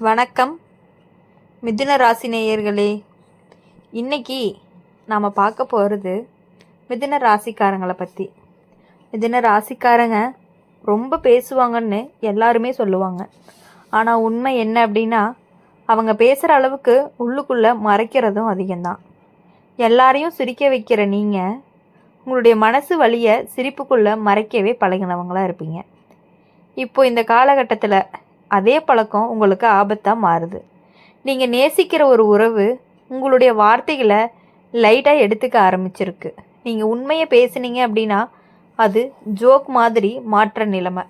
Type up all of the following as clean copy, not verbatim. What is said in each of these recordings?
வணக்கம் மிதுன ராசி நேயர்களே. இன்றைக்கி நாம் பார்க்க போகிறது மிதுன ராசிக்காரங்களை பற்றி. மிதுன ராசிக்காரங்க ரொம்ப பேசுவாங்கன்னு எல்லாருமே சொல்லுவாங்க. ஆனால் உண்மை என்ன அப்படின்னா, அவங்க பேசுகிற அளவுக்கு உள்ளுக்குள்ளே மறைக்கிறதும் அதிகம்தான். எல்லாரையும் சிரிக்க வைக்கிற நீங்கள் உங்களுடைய மனசு வலியை சிரிப்புக்குள்ளே மறைக்கவே பழகினவங்களாக இருப்பீங்க. இப்போ இந்த காலகட்டத்தில் அதே பழக்கம் உங்களுக்கு ஆபத்தாக மாறுது. நீங்கள் நேசிக்கிற ஒரு உறவு உங்களுடைய வார்த்தைகளை லைட்டாக எடுத்துக்க ஆரம்பிச்சிருக்கு. நீங்கள் உண்மையை பேசுனீங்க அப்படின்னா அது ஜோக் மாதிரி மாற்ற நிலைமை.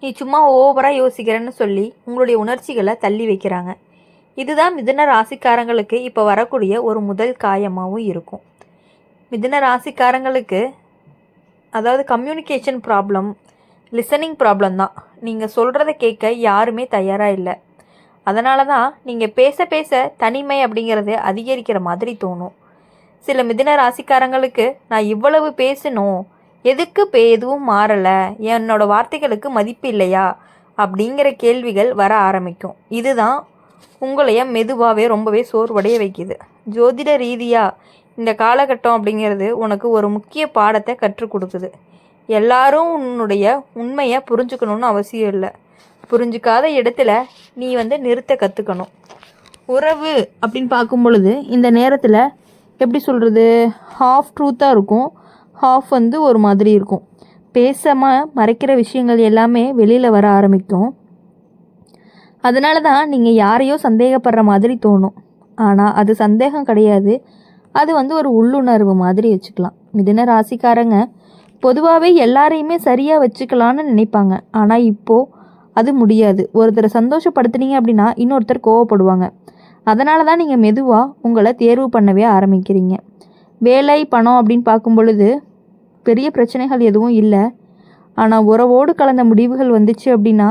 நீ சும்மா ஓவராக யோசிக்கிறேன்னு சொல்லி உங்களுடைய உணர்ச்சிகளை தள்ளி வைக்கிறாங்க. இதுதான் மிதுன ராசிக்காரங்களுக்கு இப்போ வரக்கூடிய ஒரு முதல் காயமாகவும் இருக்கும். மிதுன ராசிக்காரங்களுக்கு அதாவது கம்யூனிகேஷன் ப்ராப்ளம், லிசனிங் ப்ராப்ளம் தான். நீங்கள் சொல்கிறத கேட்க யாருமே தயாராக இல்லை. அதனால தான் நீங்கள் பேச பேச தனிமை அப்படிங்கிறது அதிகரிக்கிற மாதிரி தோணும். சில மிதுன ராசிக்காரங்களுக்கு நான் இவ்வளவு பேசணும், எதுக்கு எதுவும் மாறலை, என்னோடய வார்த்தைகளுக்கு மதிப்பு இல்லையா அப்படிங்கிற கேள்விகள் வர ஆரம்பிக்கும். இதுதான் உங்களைய மெதுவாகவே ரொம்பவே சோர்வடைய வைக்குது. ஜோதிட ரீதியாக இந்த காலகட்டம் அப்படிங்கிறது உனக்கு ஒரு முக்கிய பாடத்தை கற்றுக் கொடுக்குது. எல்லாரும் உன்னுடைய உண்மையை புரிஞ்சுக்கணுன்னு அவசியம் இல்லை. புரிஞ்சுக்காத இடத்துல நீ நிறுத்த கற்றுக்கணும். உறவு அப்படின்னு பார்க்கும் பொழுது இந்த நேரத்தில் எப்படி சொல்கிறது, ஹாஃப் ட்ரூத்தாக இருக்கும், ஹாஃப் ஒரு மாதிரி இருக்கும். பேசாமல் மறைக்கிற விஷயங்கள் எல்லாமே வெளியில் வர ஆரம்பிக்கும். அதனால தான் நீங்கள் யாரையோ சந்தேகப்படுற மாதிரி தோணும். ஆனால் அது சந்தேகம் கிடையாது, அது ஒரு உள்ளுணர்வு மாதிரி வச்சுக்கலாம். மிதுன ராசிக்காரங்க பொதுவாகவே எல்லாரையுமே சரியாக வச்சுக்கலான்னு நினைப்பாங்க. ஆனால் இப்போது அது முடியாது. ஒருத்தரை சந்தோஷப்படுத்துனீங்க அப்படின்னா இன்னொருத்தர் கோவப்படுவாங்க. அதனால தான் நீங்கள் மெதுவாக உங்களை தேர்வு பண்ணவே ஆரம்பிக்கிறீங்க. வேலை, பணம் அப்படின்னு பார்க்கும் பொழுது பெரிய பிரச்சனைகள் எதுவும் இல்லை. ஆனால் உறவோடு கலந்த முடிவுகள் வந்துச்சு அப்படின்னா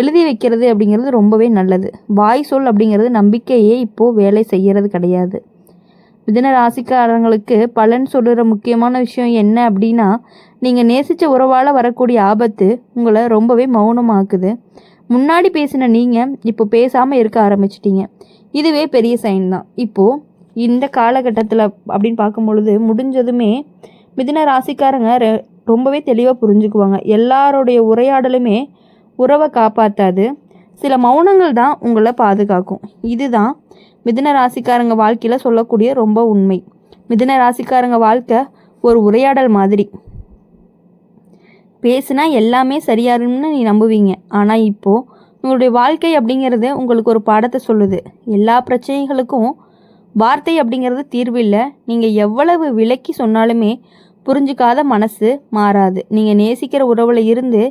எழுதி வைக்கிறது அப்படிங்கிறது ரொம்பவே நல்லது. வாய் சொல் அப்படிங்கிறது நம்பிக்கையே இப்போது வேலை செய்கிறது கிடையாது. மிதுன ராசிக்காரங்களுக்கு பலன் சொல்கிற முக்கியமான விஷயம் என்ன அப்படின்னா, நீங்கள் நேசித்த உறவால் வரக்கூடிய ஆபத்து உங்களை ரொம்பவே மௌனமாக்குது. முன்னாடி பேசின நீங்கள் இப்போ பேசாமல் இருக்க ஆரம்பிச்சிட்டிங்க. இதுவே பெரிய சைன் தான். இப்போது இந்த காலகட்டத்தில் அப்படின்னு பார்க்கும் பொழுது முடிஞ்சதுமே மிதுன ராசிக்காரங்க ரொம்பவே தெளிவாக புரிஞ்சுக்குவாங்க. எல்லாருடைய உரையாடலுமே உறவை காப்பாற்றாது, சில மௌனங்கள் தான் உங்களை பாதுகாக்கும். இதுதான் மிதுன ராசிக்காரங்க வாழ்க்கையில் சொல்லக்கூடிய ரொம்ப உண்மை. மிதுன ராசிக்காரங்க வாழ்க்கை ஒரு உரையாடல் மாதிரி. பேசுனா எல்லாமே சரியாருன்னு நீ நம்புவீங்க. ஆனால் இப்போது உங்களுடைய வாழ்க்கை அப்படிங்கிறது உங்களுக்கு ஒரு பாடத்தை சொல்லுது. எல்லா பிரச்சனைகளுக்கும் வார்த்தை அப்படிங்கிறது தீர்வு இல்லை. நீங்கள் எவ்வளவு விலக்கி சொன்னாலுமே புரிஞ்சுக்காத மனசு மாறாது. நீங்கள் நேசிக்கிற உறவில் இருந்து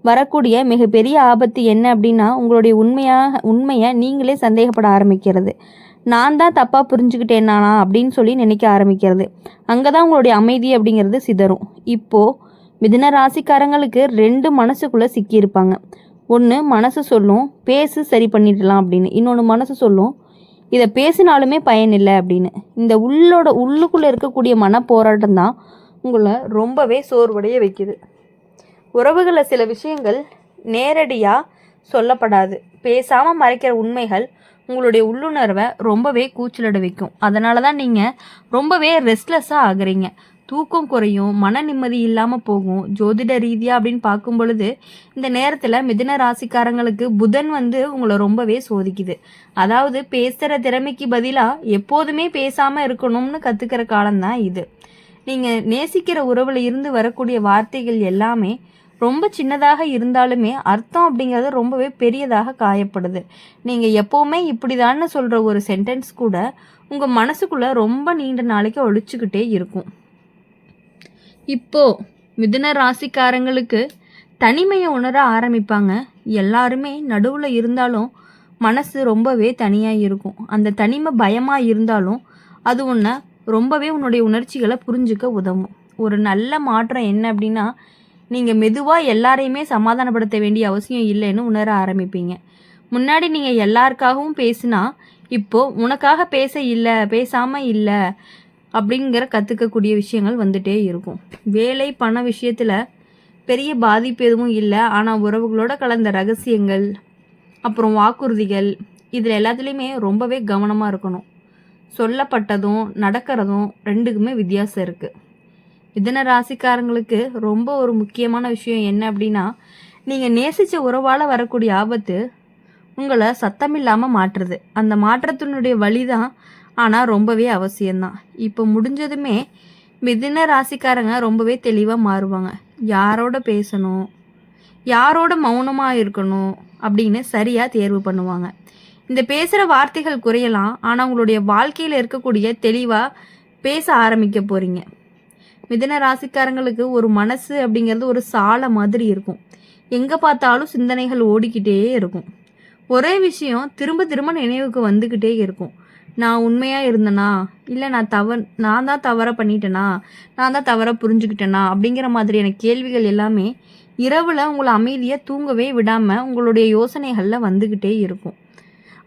வரக்கூடிய மிகப்பெரிய ஆபத்து என்ன அப்படின்னா, உங்களுடைய உண்மையை நீங்களே சந்தேகப்பட ஆரம்பிக்கிறது. நான் தான் தப்பாக புரிஞ்சுக்கிட்டேனா அப்படின்னு சொல்லி நினைக்க ஆரம்பிக்கிறது. அங்கே தான் உங்களுடைய அமைதி அப்படிங்கிறது சிதறும். இப்போது மிதுன ராசிக்காரங்களுக்கு 2 மனசுக்குள்ளே சிக்கியிருப்பாங்க. ஒன்று மனசு சொல்லும் பேசு சரி பண்ணிடலாம் அப்படின்னு, இன்னொன்று மனசு சொல்லும் இதை பேசினாலுமே பயனில்லை அப்படின்னு. இந்த உள்ளுக்குள்ளே இருக்கக்கூடிய மனப்போராட்டம் தான் உங்களை ரொம்பவே சோர்வடைய வைக்குது. உறவுகளில் சில விஷயங்கள் நேரடியாக சொல்லப்படாது. பேசாமல் மறைக்கிற உண்மைகள் உங்களுடைய உள்ளுணர்வை ரொம்பவே கூச்சலிட வைக்கும். அதனால தான் நீங்கள் ரொம்பவே ரெஸ்ட்லெஸ்ஸாக ஆகுறீங்க. தூக்கம் குறையும், மன நிம்மதி இல்லாமல் போகும். ஜோதிட ரீதியாக அப்படின்னு பார்க்கும் பொழுது இந்த நேரத்தில் மிதுன ராசிக்காரங்களுக்கு புதன் உங்களை ரொம்பவே சோதிக்குது. அதாவது பேசுகிற திறமைக்கு பதிலாக எப்போதுமே பேசாமல் இருக்கணும்னு கற்றுக்கிற காலம்தான் இது. நீங்கள் நேசிக்கிற உறவில் இருந்து வரக்கூடிய வார்த்தைகள் எல்லாமே ரொம்ப சின்னதாக இருந்தாலுமே அர்த்தம் அப்படிங்கிறது ரொம்பவே பெரியதாக காயப்படுது. நீங்கள் எப்போவுமே இப்படிதான்னு சொல்கிற ஒரு சென்டென்ஸ் கூட உங்கள் மனசுக்குள்ளே ரொம்ப நீண்ட நாளைக்கு ஒழிச்சுக்கிட்டே இருக்கும். இப்போது மிதுன ராசிக்காரங்களுக்கு தனிமையை உணர ஆரம்பிப்பாங்க. எல்லாருமே நடுவில் இருந்தாலும் மனசு ரொம்பவே தனியாக இருக்கும். அந்த தனிமை பயமாக இருந்தாலும் அது ரொம்பவே உன்னுடைய உணர்ச்சிகளை புரிஞ்சுக்க உதவும். ஒரு நல்ல மாற்றம் என்ன அப்படின்னா, நீங்கள் மெதுவாக எல்லாரையுமே சமாதானப்படுத்த வேண்டிய அவசியம் இல்லைன்னு உணர ஆரம்பிப்பீங்க. முன்னாடி நீங்கள் எல்லாருக்காகவும் பேசினா இப்போது உனக்காக பேசாமல் இல்லை அப்படிங்கிற கற்றுக்கக்கூடிய விஷயங்கள் வந்துட்டே இருக்கும். வேலை, பண விஷயத்தில் பெரிய பாதிப்பு எதுவும் இல்லை. ஆனால் உறவுகளோட கலந்த ரகசியங்கள், அப்புறம் வாக்குறுதிகள், இதில் எல்லாத்துலேயுமே ரொம்பவே கவனமாக இருக்கணும். சொல்லப்பட்டதும் நடக்கிறதும் ரெண்டுக்குமே வித்தியாசம் இருக்குது. மிதுன ராசிக்காரங்களுக்கு ரொம்ப ஒரு முக்கியமான விஷயம் என்ன அப்படின்னா, நீங்கள் நேசித்த உறவால் வரக்கூடிய ஆபத்து உங்களை சத்தமில்லாமல் மாற்றுறது. அந்த மாற்றத்தினுடைய வழி தான் ஆனால் ரொம்பவே அவசியம்தான். இப்போ முடிஞ்சதுமே மிதுன ராசிக்காரங்க ரொம்பவே தெளிவாக மாறுவாங்க. யாரோட பேசணும், யாரோட மௌனமாக இருக்கணும் அப்படின்னு சரியாக தேர்வு பண்ணுவாங்க. இந்த பேசுகிற வார்த்தைகள் குறையலாம், ஆனால் உங்களுடைய வாழ்க்கையில் இருக்கக்கூடிய தெளிவாக பேச ஆரம்பிக்க போகிறீங்க. மிதுன ராசிக்காரங்களுக்கு ஒரு மனசு அப்படிங்கிறது ஒரு சாலை மாதிரி இருக்கும். எங்கே பார்த்தாலும் சிந்தனைகள் ஓடிக்கிட்டே இருக்கும். ஒரே விஷயம் திரும்ப திரும்ப நினைவுக்கு வந்துக்கிட்டே இருக்கும். நான் உண்மையாக இருந்தேனா, இல்லை நான் தான் தவற பண்ணிட்டேனா, நான் தான் தவற புரிஞ்சுக்கிட்டேனா அப்படிங்கிற மாதிரியான கேள்விகள் எல்லாமே இரவில் உங்களை அமைதியாக தூங்கவே விடாமல் உங்களுடைய யோசனைகளில் வந்துக்கிட்டே இருக்கும்.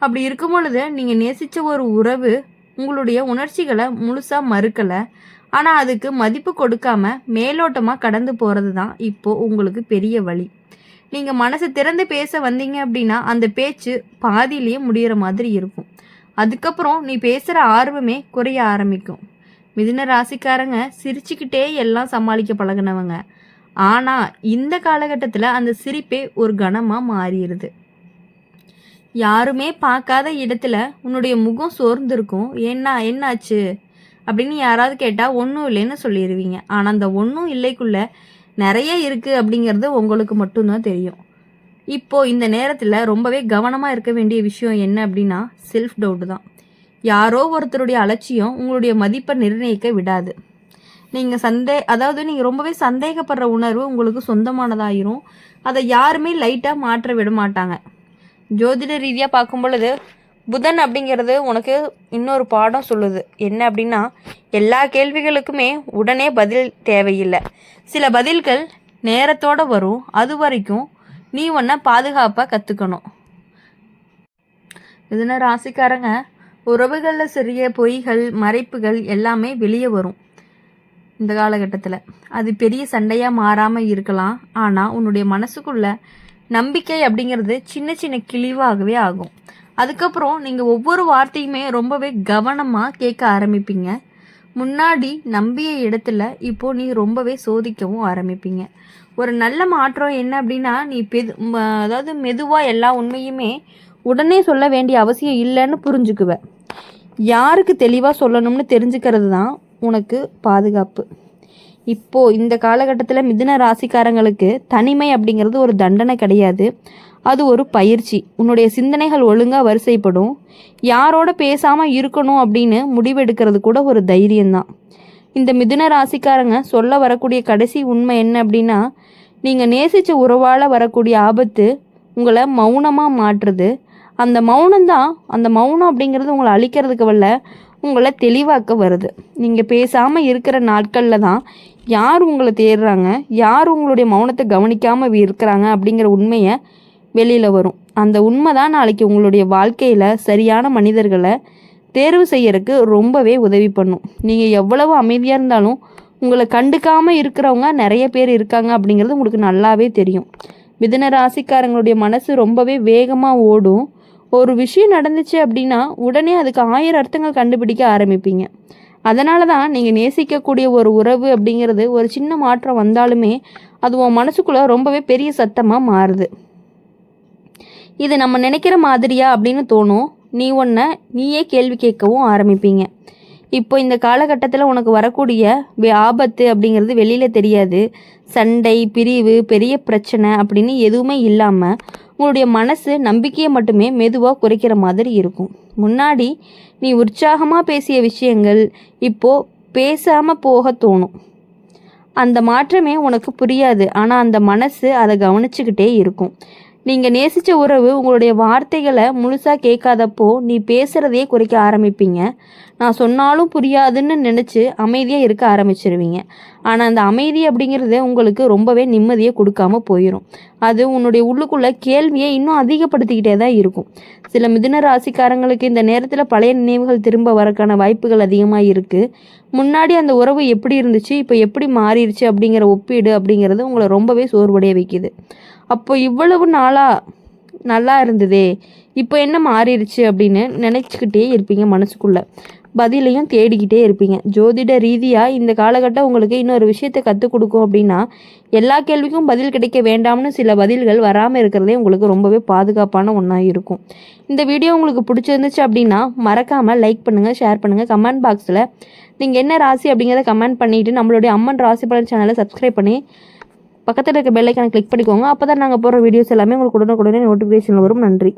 அப்படி இருக்கும் பொழுது நீங்கள் நேசித்த ஒரு உறவு உங்களுடைய உணர்ச்சிகளை முழுசாக மறுக்கலை, ஆனால் அதுக்கு மதிப்பு கொடுக்காம மேலோட்டமாக கடந்து போகிறது தான் இப்போது உங்களுக்கு பெரிய வழி. நீங்கள் மனசை திறந்து பேச வந்தீங்க அப்படின்னா அந்த பேச்சு பாதியிலேயே முடிகிற மாதிரி இருக்கும். அதுக்கப்புறம் நீ பேசுகிற ஆர்வமே குறைய ஆரம்பிக்கும். மிதுன ராசிக்காரங்க சிரிச்சுக்கிட்டே எல்லாம் சமாளிக்க பழகினவங்க. ஆனால் இந்த காலகட்டத்தில் அந்த சிரிப்பே ஒரு கணமாக மாறிடுது. யாருமே பார்க்காத இடத்துல உன்னுடைய முகம் சோர்ந்திருக்கும். என்னாச்சு அப்படின்னு யாராவது கேட்டால் ஒன்றும் இல்லைன்னு சொல்லிடுவீங்க. ஆனால் அந்த ஒன்றும் இல்லைக்குள்ளே நிறைய இருக்குது அப்படிங்கிறது உங்களுக்கு மட்டும்தான் தெரியும். இப்போது இந்த நேரத்தில் ரொம்பவே கவனமாக இருக்க வேண்டிய விஷயம் என்ன அப்படின்னா செல்ஃப் டவுட் தான். யாரோ ஒருத்தருடைய அலட்சியம் உங்களுடைய மதிப்பை நிர்ணயிக்க விடாது. நீங்கள் ரொம்பவே சந்தேகப்படுற உணர்வு உங்களுக்கு சொந்தமானதாயிரும். அதை யாருமே லைட்டாக மாற்ற விட மாட்டாங்க. ஜோதிட ரீதியாக பார்க்கும் பொழுது புதன் அப்படிங்கிறது உனக்கு இன்னொரு பாடம் சொல்லுது. என்ன அப்படின்னா, எல்லா கேள்விகளுக்குமே உடனே பதில் தேவையில்லை. சில பதில்கள் நேரத்தோடு வரும். அது வரைக்கும் நீ ஒன்றை பாதுகாப்பாக கற்றுக்கணும். மிதுன ராசிக்காரங்க உறவுகளில் சிறிய பொய்கள் மறைப்புகள் எல்லாமே வெளியே வரும். இந்த காலகட்டத்தில் அது பெரிய சண்டையாக மாறாமல் இருக்கலாம். ஆனால் உன்னுடைய மனசுக்குள்ள நம்பிக்கை அப்படிங்கிறது சின்ன சின்ன கிழிவாகவே ஆகும். அதுக்கப்புறம் நீங்கள் ஒவ்வொரு வார்த்தையுமே ரொம்பவே கவனமாக கேட்க ஆரம்பிப்பீங்க. முன்னாடி நம்பிய இடத்துல இப்போது நீ ரொம்பவே சோதிக்கவும் ஆரம்பிப்பீங்க. ஒரு நல்ல மாற்றம் என்ன அப்படின்னா, நீ மெதுவாக எல்லா உண்மையுமே உடனே சொல்ல வேண்டிய அவசியம் இல்லைன்னு புரிஞ்சுக்குவ. யாருக்கு தெளிவாக சொல்லணும்னு தெரிஞ்சுக்கிறது தான் உனக்கு பாதுகாப்பு. இப்போது இந்த காலகட்டத்தில் மிதுன ராசிக்காரங்களுக்கு தனிமை அப்படிங்கிறது ஒரு தண்டனை கிடையாது, அது ஒரு பயிற்சி. உன்னுடைய சிந்தனைகள் ஒழுங்காக வரிசைப்படும். யாரோட பேசாமல் இருக்கணும் அப்படின்னு முடிவெடுக்கிறது கூட ஒரு தைரியம்தான். இந்த மிதுன ராசிக்காரங்க சொல்ல வரக்கூடிய கடைசி உண்மை என்ன அப்படின்னா, நீங்கள் நேசித்த உறவால் வரக்கூடிய ஆபத்து உங்களை மௌனமாக மாற்றுது. அந்த மௌனம் அப்படிங்கிறது உங்களை அழிக்கிறதுக்கு வரல, உங்களை தெளிவாக்க வருது. நீங்கள் பேசாமல் இருக்கிற நாட்களில் தான் யார் உங்களை தேடுறாங்க, யார் உங்களுடைய மௌனத்தை கவனிக்காமல் இருக்கிறாங்க அப்படிங்கிற உண்மையை வெளியில் வரும். அந்த உண்மை தான் நாளைக்கு உங்களுடைய வாழ்க்கையில் சரியான மனிதர்களை தேர்வு செய்யறதுக்கு ரொம்பவே உதவி பண்ணும். நீங்கள் எவ்வளவு அமைதியாக இருந்தாலும் உங்களை கண்டுக்காமல் இருக்கிறவங்க நிறைய பேர் இருக்காங்க அப்படிங்கிறது உங்களுக்கு நல்லாவே தெரியும். மிதுன ராசிக்காரங்களுடைய மனசு ரொம்பவே வேகமாக ஓடும். ஒரு விஷயம் நடந்துச்சு அப்படின்னா உடனே அதுக்கு 1000 அர்த்தங்கள் கண்டுபிடிக்க ஆரம்பிப்பீங்க. அதனால தான் நீங்கள் நேசிக்கக்கூடிய ஒரு உறவு அப்படிங்கிறது ஒரு சின்ன மாற்றம் வந்தாலுமே அது உன் மனசுக்குள்ளே ரொம்பவே பெரிய சத்தமாக மாறுது. இது நம்ம நினைக்கிற மாதிரியா அப்படின்னு தோணும். நீயே கேள்வி கேட்கவும் ஆரம்பிப்பீங்க. இப்போ இந்த காலகட்டத்தில் உனக்கு வரக்கூடிய ஆபத்து அப்படிங்கிறது வெளியில் தெரியாது. சண்டை, பிரிவு, பெரிய பிரச்சனை அப்படின்னு எதுவுமே இல்லாமல் உங்களுடைய மனசு நம்பிக்கையை மட்டுமே மெதுவாக குறைக்கிற மாதிரி இருக்கும். முன்னாடி நீ உற்சாகமாக பேசிய விஷயங்கள் இப்போது பேசாமல் போக தோணும். அந்த மாற்றமே உனக்கு புரியாது, ஆனால் அந்த மனசு அதை கவனிச்சுக்கிட்டே இருக்கும். நீங்கள் நேசித்த உறவு உங்களுடைய வார்த்தைகளை முழுசாக கேட்காதப்போ நீ பேசுகிறதையே குறைக்க ஆரம்பிப்பீங்க. நான் சொன்னாலும் புரியாதுன்னு நினச்சி அமைதியாக இருக்க ஆரம்பிச்சிருவீங்க. ஆனால் அந்த அமைதி அப்படிங்கிறது உங்களுக்கு ரொம்பவே நிம்மதியை கொடுக்காம போயிடும். அது உன்னுடைய உள்ளுக்குள்ளே கேள்வியை இன்னும் அதிகப்படுத்திக்கிட்டே தான் இருக்கும். சில மிதுன ராசிக்காரங்களுக்கு இந்த நேரத்தில் பழைய நினைவுகள் திரும்ப வரக்கான வாய்ப்புகள் அதிகமாக இருக்குது. முன்னாடி அந்த உறவு எப்படி இருந்துச்சு, இப்போ எப்படி மாறிடுச்சு அப்படிங்கிற ஒப்பீடு அப்படிங்கிறது உங்களை ரொம்பவே சோர்வடைய வைக்குது. அப்போ இவ்வளவு நாளாக நல்லா இருந்ததே, இப்போ என்ன மாறிடுச்சு அப்படின்னு நினச்சிக்கிட்டே இருப்பீங்க மனசுக்குள்ளே. பதிலையும் தேடிக்கிட்டே இருப்பீங்க. ஜோதிட ரீதியாக இந்த காலகட்டம் உங்களுக்கு இன்னொரு விஷயத்தை கற்றுக் கொடுக்கும் அப்படின்னா, எல்லா கேள்விக்கும் பதில் கிடைக்க வேண்டாம்னு சில பதில்கள் வராமல் இருக்கிறதே உங்களுக்கு ரொம்பவே பாதுகாப்பான ஒன்றா இருக்கும். இந்த வீடியோ உங்களுக்கு பிடிச்சிருந்துச்சு அப்படின்னா மறக்காமல் லைக் பண்ணுங்கள், ஷேர் பண்ணுங்கள். கமெண்ட் பாக்ஸில் நீங்கள் என்ன ராசி அப்படிங்கிறத கமெண்ட் பண்ணிவிட்டு நம்மளுடைய அம்மன் ராசி பலன் சேனலை சப்ஸ்கிரைப் பண்ணி பக்கத்தில் இருக்க பெல் ஐக்கானை கிளிக் பண்ணிக்கோங்க. அப்போ தான் நாங்கள் போடுற வீடியோஸ் எல்லாமே உங்களுக்கு உடனுக்குடனே நோட்டிஃபிகேஷன் வரும். நன்றி.